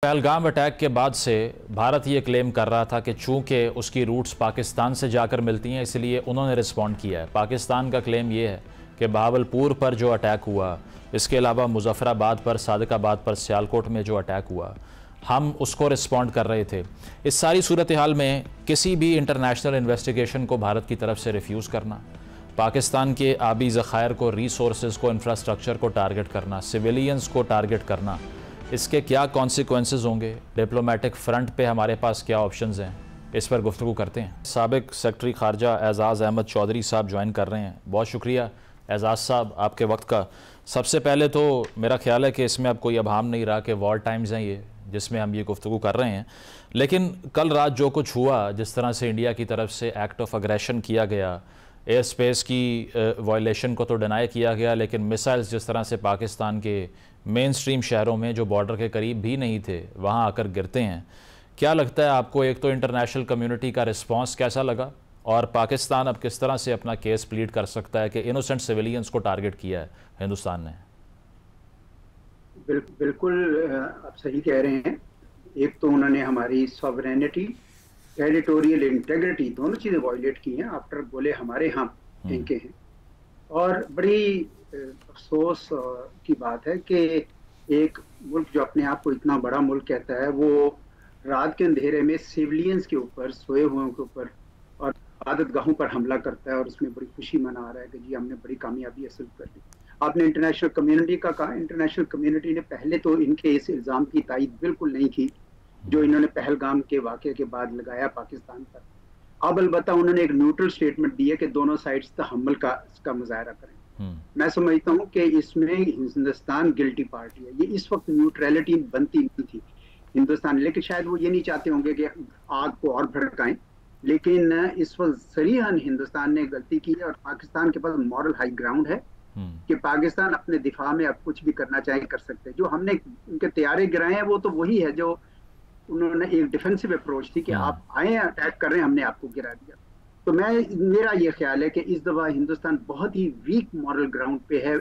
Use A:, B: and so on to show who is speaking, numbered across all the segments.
A: Pahalgam attack के बाद से भारत ये क्लेम कर रहा था कि चूंकि उसकी रूट्स पाकिस्तान से जाकर मिलती हैं इसलिए उन्होंने रिस्पॉन्ड किया है। पाकिस्तान का क्लेम ये है कि बहावलपुर पर जो अटैक हुआ, इसके अलावा मुजफ्फराबाद पर, सादिकाबाद पर, सियालकोट में जो अटैक हुआ, हम उसको रिस्पॉन्ड कर रहे थे। इस सारी सूरत हाल में किसी भी इंटरनेशनल इन्वेस्टिगेशन को भारत की तरफ से रिफ्यूज़ करना, पाकिस्तान के आबी ज़खायर को, रिसोर्स को, इंफ्रास्ट्रक्चर को टारगेट करना, सिविलियंस को टारगेट करना, इसके क्या कॉन्सिक्वेंसेस होंगे, डिप्लोमेटिक फ्रंट पे हमारे पास क्या ऑप्शंस हैं, इस पर गुफ्तगू करते हैं। साबिक सेक्रेटरी खारजा एजाज़ अहमद चौधरी साहब ज्वाइन कर रहे हैं। बहुत शुक्रिया एजाज़ साहब आपके वक्त का। सबसे पहले तो मेरा ख्याल है कि इसमें अब कोई अभाम नहीं रहा कि वॉर टाइम्स हैं ये, जिसमें हम ये गुफ्तगू कर रहे हैं। लेकिन कल रात जो कुछ हुआ, जिस तरह से इंडिया की तरफ से एक्ट ऑफ अग्रेशन किया गया, एयर स्पेस की वायलेशन को तो डिनाई किया गया, लेकिन मिसाइल्स जिस तरह से पाकिस्तान के मेन स्ट्रीम शहरों में जो बॉर्डर के करीब भी नहीं थे वहाँ आकर गिरते हैं, क्या लगता है आपको? एक तो इंटरनेशनल कम्युनिटी का रिस्पांस कैसा लगा, और पाकिस्तान अब किस तरह से अपना केस प्लीड कर सकता है कि इनोसेंट सिविलियंस को टारगेट किया है हिंदुस्तान ने?
B: बिल्कुल आप सही कह रहे हैं। एक तो उन्होंने हमारी सॉवरेनिटी, टेरिटोरियल इंटेग्रिटी, दोनों चीजें वायलेट की हैं। आफ्टर बोले हमारे यहाँ फेंके हैं। और बड़ी अफसोस की बात है कि एक मुल्क जो अपने आप को इतना बड़ा मुल्क कहता है, वो रात के अंधेरे में सिविलियंस के ऊपर, सोए हुए के ऊपर और इबादत गाहों पर हमला करता है और उसमें बड़ी खुशी मना रहा है कि जी हमने बड़ी कामयाबी हासिल कर ली। आपने इंटरनेशनल कम्युनिटी का कहा। इंटरनेशनल कम्युनिटी ने पहले तो इनके इस इल्ज़ाम की तायीद बिल्कुल नहीं की जो इन्होंने पहलगाम के वाक़े के बाद लगाया पाकिस्तान पर। अब अलबत्ता उन्होंने एक न्यूट्रल स्टेटमेंट दी है कि दोनों साइड्स तहम्मुल का मुजाहरा करें। मैं समझता हूँ कि इसमें हिंदुस्तान गिल्टी पार्टी है। ये इस वक्त न्यूट्रलिटी बनती नहीं थी हिंदुस्तान, लेकिन शायद वो ये नहीं चाहते होंगे कि आग को और भड़काएं, लेकिन इस वक्त सरीहन हिंदुस्तान ने गलती की है और पाकिस्तान के पास मॉरल हाई ग्राउंड है कि पाकिस्तान अपने दिफा में अब कुछ भी करना चाहे कर सकते हैं। जो हमने उनके तैयारे गिराए हैं वो तो वही है जो उन्होंने एक डिफेंसिव अप्रोच थी कि आप आए अटैक कर रहे हैं, हमने आपको गिरा दिया। तो मेरा ये ख्याल है कि इस दफा हिंदुस्तान बहुत ही वीक मॉरल ग्राउंड पे है,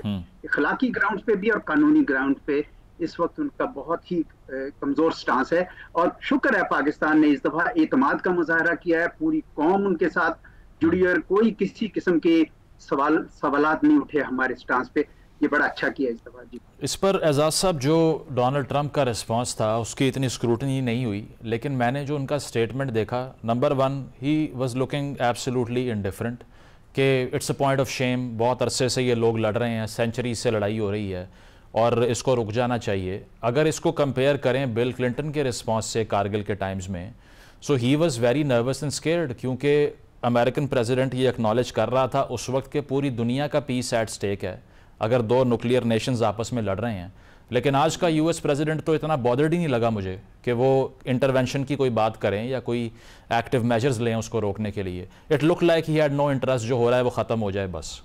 B: इखलाकी ग्राउंड पे भी और कानूनी ग्राउंड पे इस वक्त उनका बहुत ही कमजोर स्टांस है। और शुक्र है पाकिस्तान ने इस दफा एतमाद का मुजाहरा किया है, पूरी कौम उनके साथ जुड़ी है और कोई किसी किस्म के सवालात नहीं उठे हमारे स्टांस पे। ये बड़ा अच्छा किया इस दफा जी।
A: इस पर एजाज साहब, जो डोनाल्ड ट्रंप का रिस्पांस था उसकी इतनी स्क्रूटनी नहीं हुई, लेकिन मैंने जो उनका स्टेटमेंट देखा, number one, he was looking absolutely indifferent कि it's a point of shame, बहुत अरसे से ये लोग लड़ रहे हैं, सेंचुरी से लड़ाई हो रही है और इसको रुक जाना चाहिए। अगर इसको कंपेयर करें बिल क्लिंटन के रिस्पांस से कारगिल के टाइम्स में, so he was very nervous and scared, क्योंकि अमेरिकन प्रेसिडेंट ये एक्नॉलेज कर रहा था उस वक्त के पूरी दुनिया का पीस एट स्टेक है अगर दो न्यूक्लियर नेशंस आपस में लड़ रहे हैं। लेकिन आज का यूएस प्रेसिडेंट तो इतना बॉदर्ड ही नहीं लगा मुझे कि वो इंटरवेंशन की कोई बात करें या कोई एक्टिव मेजर्स लें उसको रोकने के लिए। It look like he had no interest, जो हो रहा है वो ख़त्म हो जाए बस।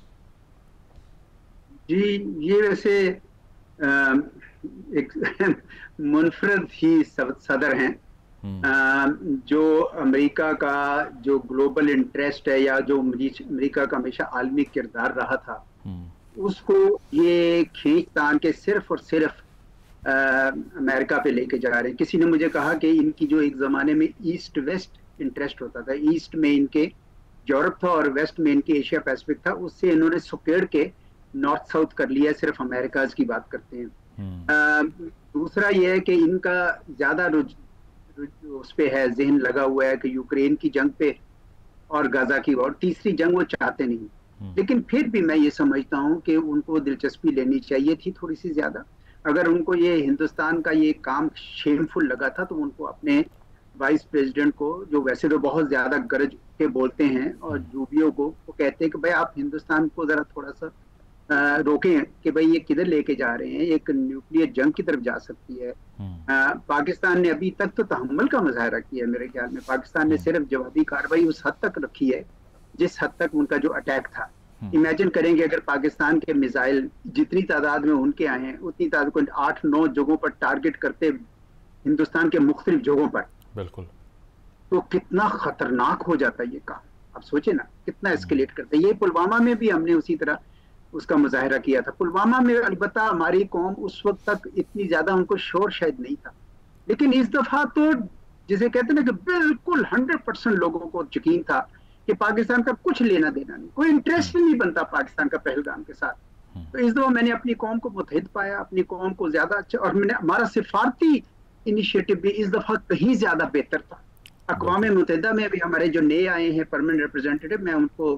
B: जी, ये वैसे एक मुनफरद ही सदर हैं। जो अमेरिका का जो ग्लोबल इंटरेस्ट है या जो अमेरिका का हमेशा आलमी किरदार रहा था, उसको ये खींच तान के सिर्फ और सिर्फ अमेरिका पे लेके जा रहे हैं। किसी ने मुझे कहा कि इनकी जो एक जमाने में ईस्ट वेस्ट इंटरेस्ट होता था, ईस्ट में इनके यूरोप था और वेस्ट में इनके एशिया पैसिफिक था, उससे इन्होंने सुकेड़ के नॉर्थ साउथ कर लिया, सिर्फ अमेरिका की बात करते हैं। दूसरा ये है कि इनका ज्यादा उस पे है, जहन लगा हुआ है कि यूक्रेन की जंग पे और गाजा की, और तीसरी जंग वो चाहते नहीं। लेकिन फिर भी मैं ये समझता हूँ कि उनको दिलचस्पी लेनी चाहिए थी थोड़ी सी ज्यादा। अगर उनको ये हिंदुस्तान का ये काम शेमफुल लगा था तो उनको अपने वाइस प्रेसिडेंट को, जो वैसे तो बहुत ज्यादा गरज के बोलते हैं, और रूबियो को, वो कहते हैं कि भाई आप हिंदुस्तान को जरा थोड़ा सा रोकें कि भाई ये किधर लेके जा रहे हैं, एक न्यूक्लियर जंग की तरफ जा सकती है। पाकिस्तान ने अभी तक तो तहम्मुल का मुजाहरा किया है। मेरे ख्याल में पाकिस्तान ने सिर्फ जवाबी कार्रवाई उस हद तक रखी है जिस हद तक उनका जो अटैक था। इमेजिन करेंगे अगर पाकिस्तान के मिसाइल जितनी तादाद में उनके आए हैं उतनी तादाद को 8-9 जगहों पर टारगेट करते हिंदुस्तान के मुख्तलिफ जगहों पर, बिल्कुल, तो कितना खतरनाक हो जाता है ये काम। आप सोचे ना कितना एस्केलेट करता है। ये पुलवामा में भी हमने उसी तरह उसका मुजाहरा किया था। पुलवामा में अलबत्ता हमारी कौम उस वक्त तक इतनी ज्यादा उनको शोर शायद नहीं था, लेकिन इस दफा तो जिसे कहते हैं ना कि बिल्कुल 100% लोगों को यकीन था कि पाकिस्तान का कुछ लेना देना नहीं, कोई इंटरेस्ट नहीं बनता पाकिस्तान का पहलगाम के साथ। तो इस दफा मैंने अपनी कौम को मुतहिद पाया, अपनी कौम को ज्यादा अच्छा, और मैंने हमारा सिफारती इनिशिएटिव भी इस दफा कहीं ज्यादा बेहतर था। अक़वाम मुत्तहिदा में भी हमारे जो नए आए हैं परमानेंट रिप्रेजेंटेटिव, मैं उनको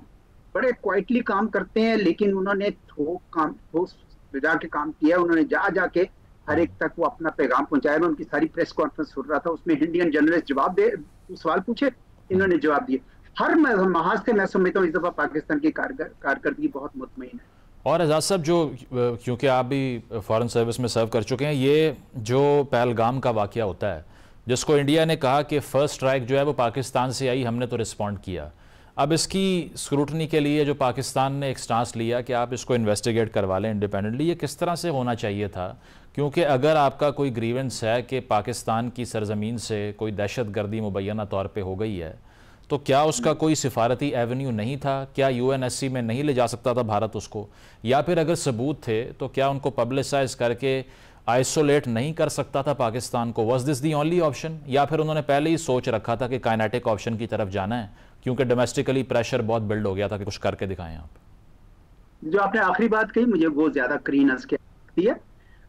B: बड़े क्वाइटली काम करते हैं, लेकिन उन्होंने ठोस बजा के काम किया। उन्होंने जा जाके हर एक तक वो अपना पैगाम पहुंचाया। मैं उनकी सारी प्रेस कॉन्फ्रेंस सुन रहा था, उसमें इंडियन जर्नलिस्ट जवाब दे, सवाल पूछे, इन्होंने जवाब दिए। हर महाज से मैं समझता हूँ इस दफा पाकिस्तान की कारकर्दगी बहुत मुतमईन है।
A: और एजाज साहब, जो क्योंकि आप भी फॉरेन सर्विस में सर्व कर चुके हैं, ये जो पहलगाम का वाकया होता है जिसको इंडिया ने कहा कि फर्स्ट स्ट्राइक जो है वो पाकिस्तान से आई, हमने तो रिस्पॉन्ड किया, अब इसकी स्क्रूटनी के लिए जो पाकिस्तान ने एक स्टांस लिया कि आप इसको इन्वेस्टिगेट करवा लें इंडिपेंडेंटली, ये किस तरह से होना चाहिए था? क्योंकि अगर आपका कोई ग्रीवेंस है कि पाकिस्तान की सरजमीन से कोई दहशतगर्दी मुबैना तौर पे हो गई है, तो क्या उसका कोई सिफारती एवेन्यू नहीं था? क्या यूएनएससी में नहीं ले जा सकता था भारत उसको? या फिर अगर सबूत थे तो क्या उनको पब्लिसाइज करके आइसोलेट नहीं कर सकता था पाकिस्तान को? Was this the only option, या फिर उन्होंने पहले ही सोच रखा था कि काइनेटिक ऑप्शन की तरफ जाना है क्योंकि डोमेस्टिकली प्रेशर बहुत बिल्ड हो गया था कि कुछ करके दिखाएं आप?
B: जो आपने आखिरी बात कही मुझे वो ज्यादा क्रीनस के लगती है,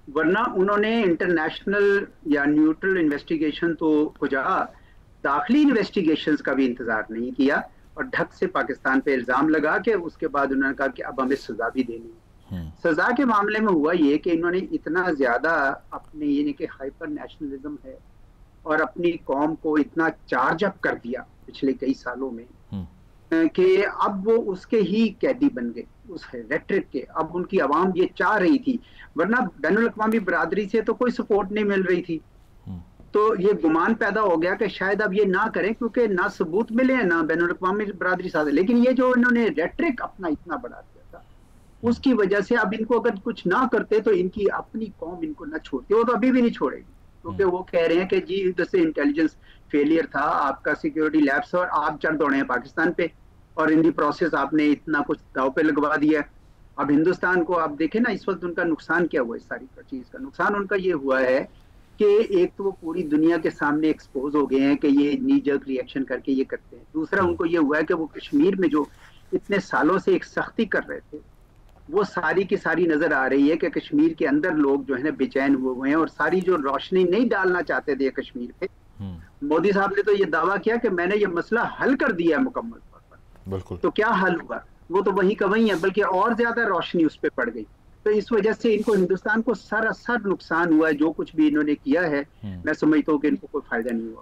B: वरना उन्होंने इंटरनेशनल या न्यूट्रल इन्वेस्टिगेशन तो कुछ दाखिली इन्वेस्टिगेशंस का भी इंतजार नहीं किया और ढक से पाकिस्तान पे इल्जाम लगा के उसके बाद उन्होंने कहा कि अब हमें सजा भी देनी है। सजा के मामले में हुआ ये कि इन्होंने इतना ज्यादा अपने यानी कि हाइपर नेशनलिज्म है और अपनी कौम को इतना चार्ज अप कर दिया पिछले कई सालों में कि अब वो उसके ही कैदी बन गए, उस रेट्रिक के। अब उनकी आवाम ये चाह रही थी, वरना बैनुल अक़वामी बरादरी से तो कोई सपोर्ट नहीं मिल रही थी। तो ये गुमान पैदा हो गया कि शायद अब ये ना करें क्योंकि ना सबूत मिले ना बैनुल अक़वामी बरादरी साथ। लेकिन ये जो इन्होंने रेट्रिक अपना इतना बढ़ा दिया था, उसकी वजह से अब इनको अगर कुछ ना करते तो इनकी अपनी कौम इनको ना छोड़ती। वो तो अभी भी नहीं छोड़ेगी क्योंकि वो कह रहे हैं कि जी इधर से इंटेलिजेंस फेलियर था, आपका सिक्योरिटी लैब्स, और आप चढ़ दौड़े हैं पाकिस्तान पे और इन दी प्रोसेस आपने इतना कुछ दाव पे लगवा दिया। अब हिंदुस्तान को आप देखें ना, इस वक्त उनका नुकसान क्या हुआ, इस सारी चीज का नुकसान उनका ये हुआ है कि एक तो वो पूरी दुनिया के सामने एक्सपोज हो गए हैं कि ये नी जर्क रिएक्शन करके ये करते हैं। दूसरा उनको ये हुआ है कि वो कश्मीर में जो इतने सालों से एक सख्ती कर रहे थे वो सारी की सारी नजर आ रही है कि कश्मीर के अंदर लोग जो है ना बेचैन हुए हैं और सारी जो रोशनी नहीं डालना चाहते थे कश्मीर पे। मोदी साहब ने तो ये दावा किया कि मैंने ये मसला हल कर दिया है मुकम्मल तौर पर। बिल्कुल। तो क्या हल हुआ? वो तो वही का वही है, बल्कि और ज्यादा रोशनी उस पर पड़ गई। तो इस वजह से इनको हिंदुस्तान को सरासर नुकसान हुआ है। जो कुछ भी इन्होंने किया है मैं समझता हूँ कि इनको कोई फायदा नहीं हुआ।